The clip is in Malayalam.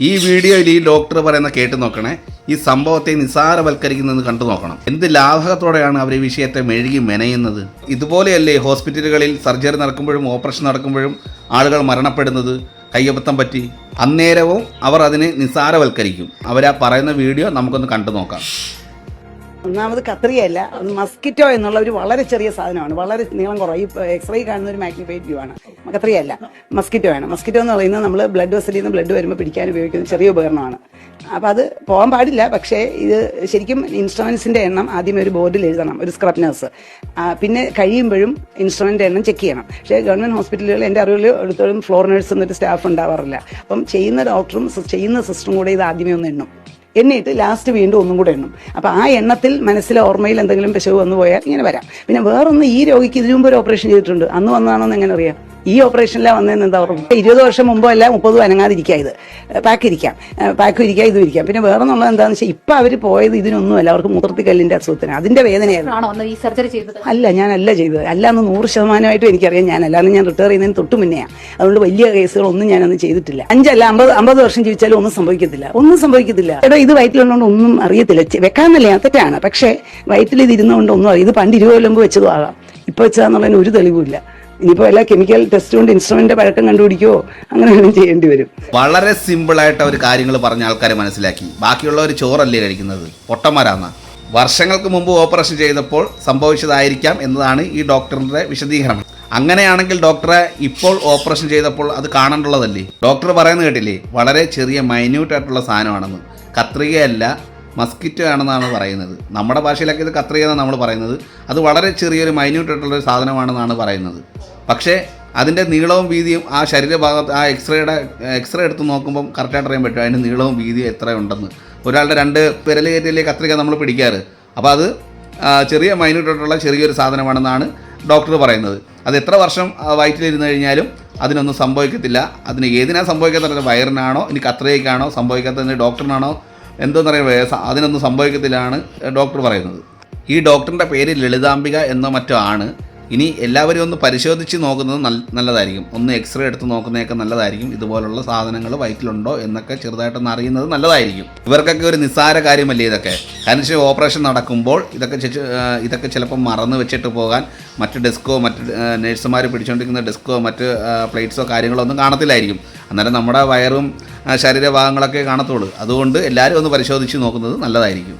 ഈ വീഡിയോയിൽ ഈ ഡോക്ടർ പറയുന്ന കേട്ട് നോക്കണേ. ഈ സംഭവത്തെ നിസ്സാരവൽക്കരിക്കുന്നത് കണ്ടു നോക്കണം. എന്ത് ലാഘവത്തോടെയാണ് അവർ ഈ വിഷയത്തെ മെഴുകി മെനയുന്നത്. ഇതുപോലെയല്ലേ ഹോസ്പിറ്റലുകളിൽ സർജറി നടക്കുമ്പോഴും ഓപ്പറേഷൻ നടക്കുമ്പോഴും ആളുകൾ മരണപ്പെടുന്നത്? കയ്യബദ്ധം പറ്റി അന്നേരവും അവർ അതിനെ നിസ്സാരവൽക്കരിക്കും. അവരാ പറയുന്ന വീഡിയോ നമുക്കൊന്ന് കണ്ടു നോക്കാം. ഒന്നാമത് കത്രികയല്ല, മസ്കിറ്റോ എന്നുള്ള ഒരു വളരെ ചെറിയ സാധനമാണ്, വളരെ നീളം കുറവ്. ഈ എക്സ്റേ കാണുന്ന ഒരു മാഗ്നിഫൈഡ് വ്യൂ ആണ്. കത്രികയല്ല, മസ്കിറ്റോ ആണ്. മസ്കിറ്റോ എന്ന് പറയുന്നത് നമ്മൾ ബ്ലഡ് വെസലിൽ നിന്ന് ബ്ലഡ് വരുമ്പോൾ പിടിക്കാൻ ഉപയോഗിക്കുന്ന ചെറിയ ഉപകരണമാണ്. അപ്പോൾ അത് പോകാൻ പാടില്ല. പക്ഷേ ഇത് ശരിക്കും ഇൻസ്ട്രുമെന്റ്സിന്റെ എണ്ണം ആദ്യമേ ഒരു ബോർഡിൽ എഴുതണം, ഒരു സ്ക്രബ് നഴ്സ്. പിന്നെ കഴിയുമ്പോഴും ഇൻസ്ട്രുമെന്റ് എണ്ണം ചെക്ക് ചെയ്യണം. പക്ഷേ ഗവൺമെന്റ് ഹോസ്പിറ്റലുകൾ എൻ്റെ അറിവിൽ എടുത്തോളം ഫ്ലോർ നഴ്സ് എന്നൊരു സ്റ്റാഫ് ഉണ്ടാവാറില്ല. അപ്പം ചെയ്യുന്ന ഡോക്ടറും ചെയ്യുന്ന സിസ്റ്ററും കൂടെ ഇത് ആദ്യമേ ഒന്ന് എണ്ണും. എണ്ണിയിട്ട് ലാസ്റ്റ് വീണ്ടും ഒന്നും കൂടെ എണ്ണും. അപ്പോൾ ആ എണ്ണത്തിൽ മനസ്സിലെ ഓർമ്മയിൽ എന്തെങ്കിലും പിശക് വന്നു പോയാൽ ഇങ്ങനെ വരാം. പിന്നെ വേറൊന്ന്, ഈ രോഗിക്ക് ഇതിനു മുമ്പ് ഒരു ഓപ്പറേഷൻ ചെയ്തിട്ടുണ്ട്. അന്ന് വന്നതാണോ എന്ന് എങ്ങനെ അറിയാം? ഈ ഓപ്പറേഷനിലാണ് വന്നതെന്ന് എന്താ ഓർമ്മ? 20 വർഷം മുമ്പോ അല്ല 30 അനങ്ങാതിരിക്കുക. ഇത് പാക്കും ഇരിക്കാം, ഇതും ഇരിക്കാം. പിന്നെ വേറെ എന്നുള്ളത് എന്താണെന്ന് വെച്ചാൽ ഇപ്പം അവർ പോയത് ഇതിനൊന്നുമല്ല, അവർക്ക് മൂത്രത്തിക്കല്ലിന്റെ അസുഖത്തിന്, അതിന്റെ വേദനയായിരുന്നു. അല്ല, ഞാനല്ല ചെയ്തത്. അല്ലാന്ന് 100% എനിക്കറിയാം. ഞാനല്ലാന്ന് ഞാൻ റിട്ടയർ ചെയ്യുന്നതിന് തൊട്ട് മുന്നെയാണ്. അതുകൊണ്ട് വലിയ കേസുകളൊന്നും ഞാനൊന്നും ചെയ്തിട്ടില്ല. 5 അല്ല 50 വർഷം ജീവിച്ചാലും ഒന്നും സംഭവിക്കത്തില്ല. എടോ, ഇത് വയറ്റിലുള്ളതുകൊണ്ട് ഒന്നും അറിയത്തില്ല. വെക്കാന്നല്ലേ, തെറ്റാണ്. പക്ഷേ വയറ്റിൽ ഇത് ഇരുന്നുകൊണ്ട് ഒന്നും അറിയാം. ഇത് പണ്ട് 20 കൊല്ലം മുമ്പ് വെച്ചതും ആകാം, ഇപ്പൊ വെച്ചതാന്നുള്ളതിന് ഒരു തെളിവുമില്ല. ഇനിയിപ്പോൾ എല്ലാ കെമിക്കൽ ടെസ്റ്റ് കൊണ്ട് ഇൻസ്ട്രുമെന്റ് പഴക്കം കണ്ടുപിടിക്കുകയോ അങ്ങനെ വേണം ചെയ്യേണ്ടി വരും. വളരെ സിമ്പിളായിട്ട് അവർ കാര്യങ്ങൾ പറഞ്ഞ ആൾക്കാരെ മനസ്സിലാക്കി. ബാക്കിയുള്ളവർ ചോറല്ലേ കഴിക്കുന്നത്, പൊട്ടന്മാരാന്ന. വർഷങ്ങൾക്ക് മുമ്പ് ഓപ്പറേഷൻ ചെയ്തപ്പോൾ സംഭവിച്ചതായിരിക്കാം എന്നതാണ് ഈ ഡോക്ടറിന്റെ വിശദീകരണം. അങ്ങനെയാണെങ്കിൽ ഡോക്ടറെ ഇപ്പോൾ ഓപ്പറേഷൻ ചെയ്തപ്പോൾ അത് കാണേണ്ടുള്ളതല്ലേ? ഡോക്ടർ പറയുന്നത് കേട്ടില്ലേ, വളരെ ചെറിയ മൈന്യൂട്ട് ആയിട്ടുള്ള സാധനമാണെന്ന്. കത്രികയല്ല, മസ്കിറ്റോ ആണെന്നാണ് പറയുന്നത്. നമ്മുടെ ഭാഷയിലൊക്കെ ഇത് കത്രിക എന്നാണ് നമ്മൾ പറയുന്നത്. അത് വളരെ ചെറിയൊരു മൈന്യൂട്ട് ആയിട്ടുള്ളൊരു സാധനമാണെന്നാണ് പറയുന്നത്. പക്ഷേ അതിൻ്റെ നീളവും വീതിയും ആ ശരീരഭാഗത്ത് ആ എക്സ്റേ എടുത്ത് നോക്കുമ്പം കറക്റ്റായിട്ട് അറിയാൻ പറ്റും അതിൻ്റെ നീളവും വീതിയും എത്രയുണ്ടെന്ന്. ഒരാളുടെ 2 വിരൽ കയറ്റിയല്ലേ കത്രിക നമ്മൾ പിടിക്കാറ്. അപ്പോൾ അത് ചെറിയ മൈന്യൂട്ട് ആയിട്ടുള്ള ചെറിയൊരു സാധനമാണെന്നാണ് ഡോക്ടർ പറയുന്നത്. അത് എത്ര വർഷം വയറ്റിലിരുന്ന് കഴിഞ്ഞാലും അതിനൊന്നും സംഭവിക്കത്തില്ല. അതിന് ഏതിനാ സംഭവിക്കാത്തത്? വയറിനാണോ ഇനി കത്രികയ്ക്കാണോ സംഭവിക്കാത്തത്? ഡോക്ടറിനാണോ എന്തോന്നറിയാം, അതിനൊന്നും സംഭവിക്കത്തില്ലാണ് ഡോക്ടർ പറയുന്നത്. ഈ ഡോക്ടറിൻ്റെ പേര് ലളിതാംബിക എന്നോ മറ്റോ ആണ്. ഇനി എല്ലാവരും ഒന്ന് പരിശോധിച്ച് നോക്കുന്നത് നല്ലതായിരിക്കും. ഒന്ന് എക്സ്റേ എടുത്ത് നോക്കുന്നതൊക്കെ നല്ലതായിരിക്കും. ഇതുപോലുള്ള സാധനങ്ങൾ വയറ്റിലുണ്ടോ എന്നൊക്കെ ചെറുതായിട്ടൊന്ന് അറിയുന്നത് നല്ലതായിരിക്കും. ഇവർക്കൊക്കെ ഒരു നിസ്സാര കാര്യമല്ലേ ഇതൊക്കെ. കാരണം വെച്ചാൽ ഓപ്പറേഷൻ നടക്കുമ്പോൾ ഇതൊക്കെ ചിലപ്പോൾ മറന്ന് വെച്ചിട്ട് പോകാൻ മറ്റ് ഡെസ്കോ മറ്റ് നഴ്സുമാർ പിടിച്ചുകൊണ്ടിരിക്കുന്ന ഡെസ്കോ മറ്റ് പ്ലേറ്റ്സോ കാര്യങ്ങളോ ഒന്നും കാണത്തില്ലായിരിക്കും. അന്നേരം നമ്മുടെ വയറും ശരീരഭാഗങ്ങളൊക്കെ കാണത്തുള്ളൂ. അതുകൊണ്ട് എല്ലാവരും ഒന്ന് പരിശോധിച്ച് നോക്കുന്നത് നല്ലതായിരിക്കും.